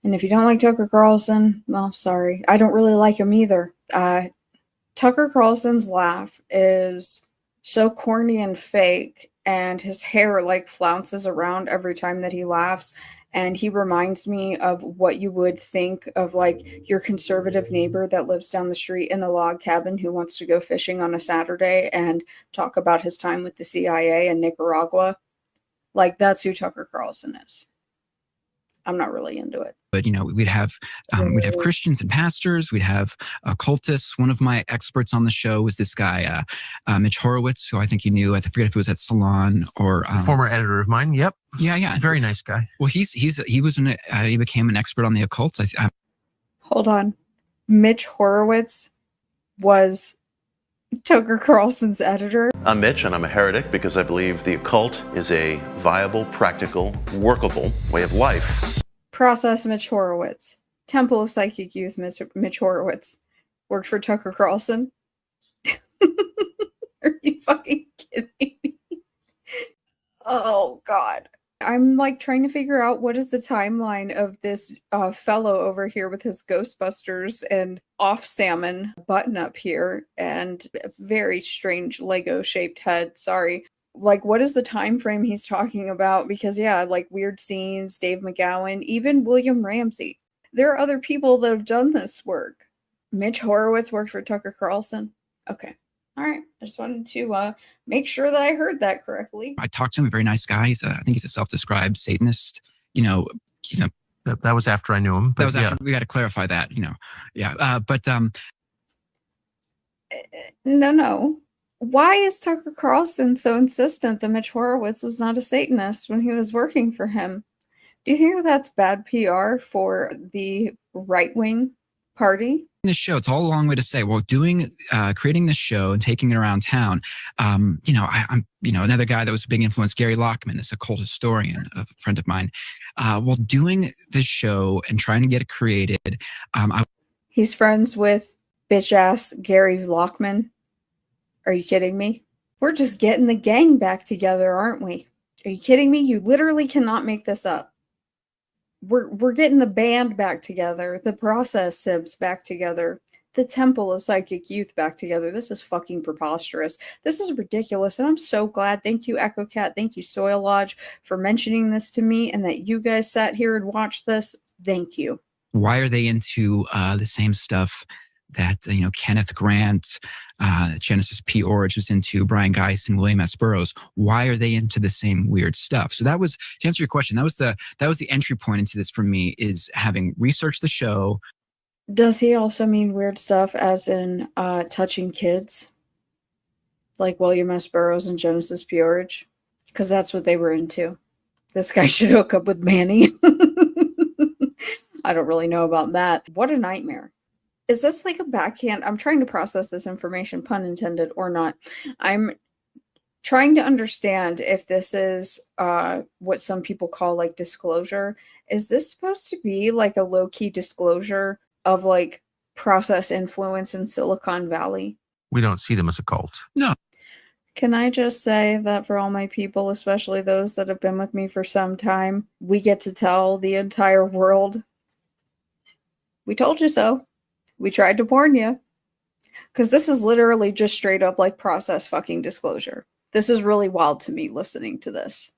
And if you don't like Tucker Carlson, well, sorry. I don't really like him either. Tucker Carlson's laugh is so corny and fake, and his hair like flounces around every time that he laughs. And he reminds me of what you would think of like your conservative neighbor that lives down the street in a log cabin who wants to go fishing on a Saturday and talk about his time with the CIA in Nicaragua. Like, that's who Tucker Carlson is. I'm not really into it. But, we'd have Christians and pastors. We'd have occultists. One of my experts on the show was this guy, Mitch Horowitz, who I think you knew. I forget if it was at Salon or former editor of mine. Yep. Yeah. Very nice guy. Well, he became an expert on the occult. Hold on. Mitch Horowitz was Tucker Carlson's editor. I'm Mitch, and I'm a heretic because I believe the occult is a viable, practical, workable way of life. Process Mitch Horowitz. Temple of Psychic Youth Mitch Horowitz. Worked for Tucker Carlson. Are you fucking kidding me? Oh, God. I'm like trying to figure out what is the timeline of this fellow over here with his Ghostbusters and off salmon button up here and a very strange Lego shaped head. Sorry. Like, what is the time frame he's talking about? Because yeah, like Weird Scenes, Dave McGowan, even William Ramsey. There are other people that have done this work. Mitch Horowitz worked for Tucker Carlson. Okay. All right. I just wanted to make sure that I heard that correctly. I talked to him, a very nice guy. I think he's a self-described Satanist. That was after I knew him. That was after. We got to clarify that. Yeah. No. Why is Tucker Carlson so insistent that Mitch Horowitz was not a Satanist when he was working for him? Do you think that's bad PR for the right-wing party? This show, it's all a long way to say, well, creating this show and taking it around town. I'm another guy that was a big influence, Gary Lockman, this occult historian, a friend of mine. Doing this show and trying to get it created. He's friends with bitch ass Gary Lockman. Are you kidding me? We're just getting the gang back together, aren't we? Are you kidding me? You literally cannot make this up. We're getting the band back together, the Process Sibs back together, the Temple of Psychic Youth back together. This is fucking preposterous. This is ridiculous, and I'm so glad. Thank you, Echo Cat. Thank you, Soil Lodge, for mentioning this to me, and that you guys sat here and watched this. Thank you. Why are they into the same stuff that Kenneth Grant, Genesis P. Orridge was into, Brian Geist and William S. Burroughs? Why are they into the same weird stuff? So that was, to answer your question, that was the entry point into this for me, is having researched the show. Does he also mean weird stuff as in touching kids? Like William S. Burroughs and Genesis P. Orridge? Because that's what they were into. This guy should hook up with Manny. I don't really know about that. What a nightmare. Is this like a backhand? I'm trying to process this information, pun intended or not. I'm trying to understand if this is what some people call like disclosure. Is this supposed to be like a low-key disclosure of like process influence in Silicon Valley? We don't see them as a cult. No. Can I just say that for all my people, especially those that have been with me for some time, we get to tell the entire world, we told you so. We tried to warn you. Because this is literally just straight up like process fucking disclosure. This is really wild to me listening to this.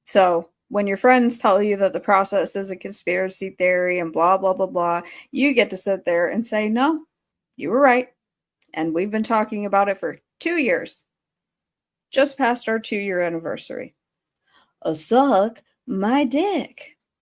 So when your friends tell you that the process is a conspiracy theory and blah, blah, blah, blah, you get to sit there and say, no, you were right. And we've been talking about it for 2 years. Just past our 2-year anniversary. Suck my dick.